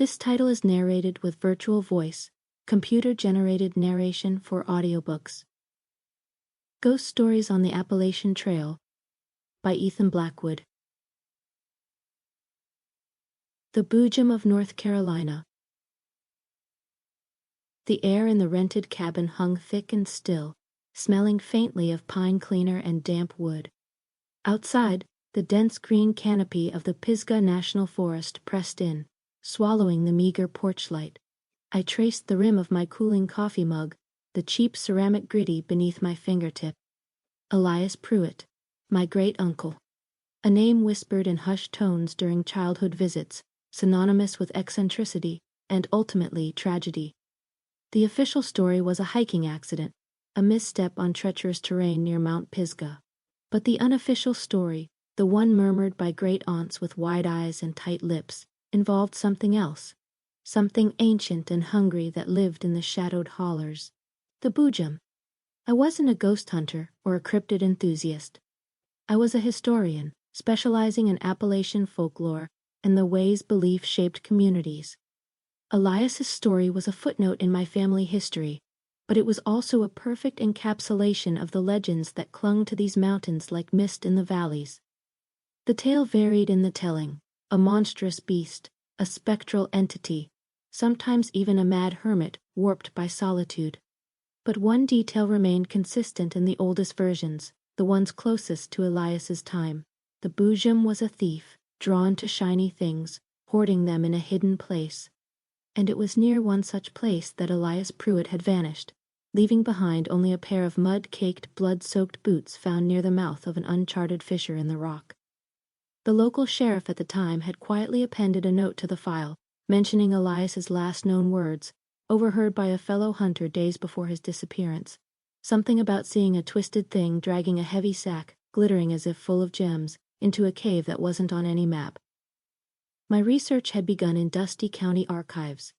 This title is narrated with virtual voice, computer-generated narration for audiobooks. Ghost Stories on the Appalachian Trail by Ethan Blackwood. The Boojum of North Carolina. The air in the rented cabin hung thick and still, smelling faintly of pine cleaner and damp wood. Outside, the dense green canopy of the Pisgah National Forest pressed in, swallowing the meager porch light. I traced the rim of my cooling coffee mug, the cheap ceramic gritty beneath my fingertip. Elias Pruitt, my great-uncle. A name whispered in hushed tones during childhood visits, synonymous with eccentricity and ultimately tragedy. The official story was a hiking accident, a misstep on treacherous terrain near Mount Pisgah. But the unofficial story, the one murmured by great-aunts with wide eyes and tight lips, involved something else, something ancient and hungry that lived in the shadowed hollers. The Boojum. I wasn't a ghost hunter or a cryptid enthusiast. I was a historian, specializing in Appalachian folklore and the ways belief shaped communities. Elias's story was a footnote in my family history, but it was also a perfect encapsulation of the legends that clung to these mountains like mist in the valleys. The tale varied in the telling, a monstrous beast, a spectral entity, sometimes even a mad hermit warped by solitude. But one detail remained consistent in the oldest versions, the ones closest to Elias's time. The Boojum was a thief, drawn to shiny things, hoarding them in a hidden place. And it was near one such place that Elias Pruitt had vanished, leaving behind only a pair of mud-caked, blood-soaked boots found near the mouth of an uncharted fissure in the rock. The local sheriff at the time had quietly appended a note to the file, mentioning Elias's last known words, overheard by a fellow hunter days before his disappearance. Something about seeing a twisted thing dragging a heavy sack, glittering as if full of gems, into a cave that wasn't on any map. My research had begun in dusty county archives,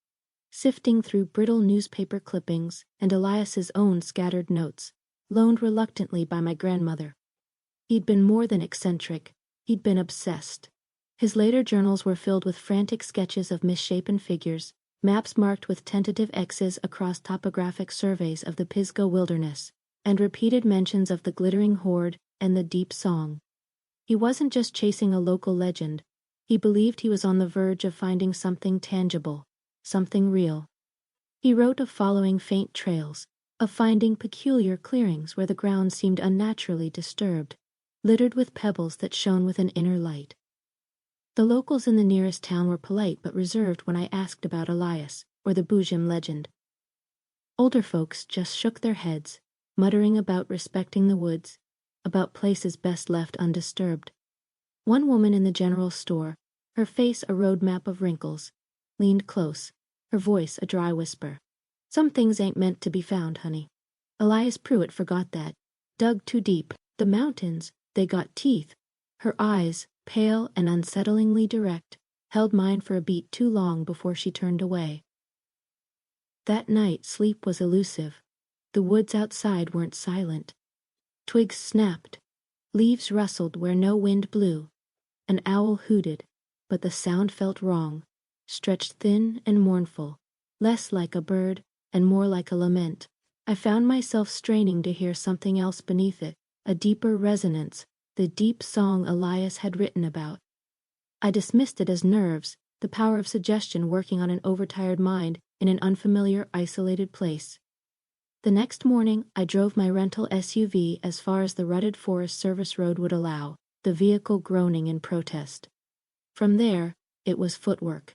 sifting through brittle newspaper clippings and Elias's own scattered notes, loaned reluctantly by my grandmother. He'd been more than eccentric, he'd been obsessed. His later journals were filled with frantic sketches of misshapen figures, maps marked with tentative X's across topographic surveys of the Pisgah wilderness, and repeated mentions of the glittering hoard and the deep song. He wasn't just chasing a local legend, he believed he was on the verge of finding something tangible, something real. He wrote of following faint trails, of finding peculiar clearings where the ground seemed unnaturally disturbed, littered with pebbles that shone with an inner light. The locals in the nearest town were polite but reserved when I asked about Elias, or the Boojum legend. Older folks just shook their heads, muttering about respecting the woods, about places best left undisturbed. One woman in the general store, her face a roadmap of wrinkles, leaned close, her voice a dry whisper. "Some things ain't meant to be found, honey." Elias Pruitt forgot that. Dug too deep. The mountains, they got teeth. Her eyes, pale and unsettlingly direct, held mine for a beat too long before she turned away. That night sleep was elusive. The woods outside weren't silent. Twigs snapped. Leaves rustled where no wind blew. An owl hooted, but the sound felt wrong, stretched thin and mournful, less like a bird and more like a lament. I found myself straining to hear something else beneath it, a deeper resonance, the deep song Elias had written about. I dismissed it as nerves, the power of suggestion working on an overtired mind in an unfamiliar, isolated place. The next morning, I drove my rental SUV as far as the rutted Forest Service road would allow, the vehicle groaning in protest. From there, it was footwork.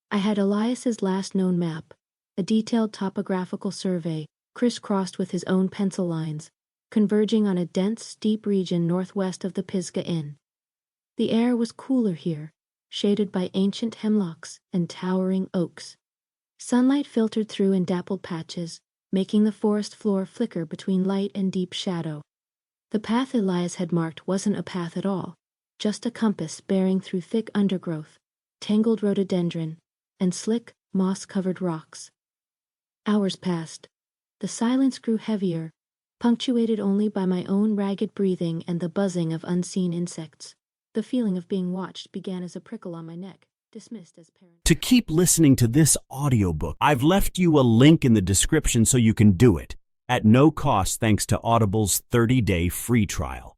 I had Elias's last known map, a detailed topographical survey, crisscrossed with his own pencil lines, converging on a dense, steep region northwest of the Pisgah Inn. The air was cooler here, shaded by ancient hemlocks and towering oaks. Sunlight filtered through in dappled patches, making the forest floor flicker between light and deep shadow. The path Elias had marked wasn't a path at all, just a compass bearing through thick undergrowth, tangled rhododendron, and slick, moss-covered rocks. Hours passed. The silence grew heavier, punctuated only by my own ragged breathing and the buzzing of unseen insects. The feeling of being watched began as a prickle on my neck, dismissed as parent. To keep listening to this audiobook, I've left you a link in the description so you can do it, at no cost thanks to Audible's 30-day free trial.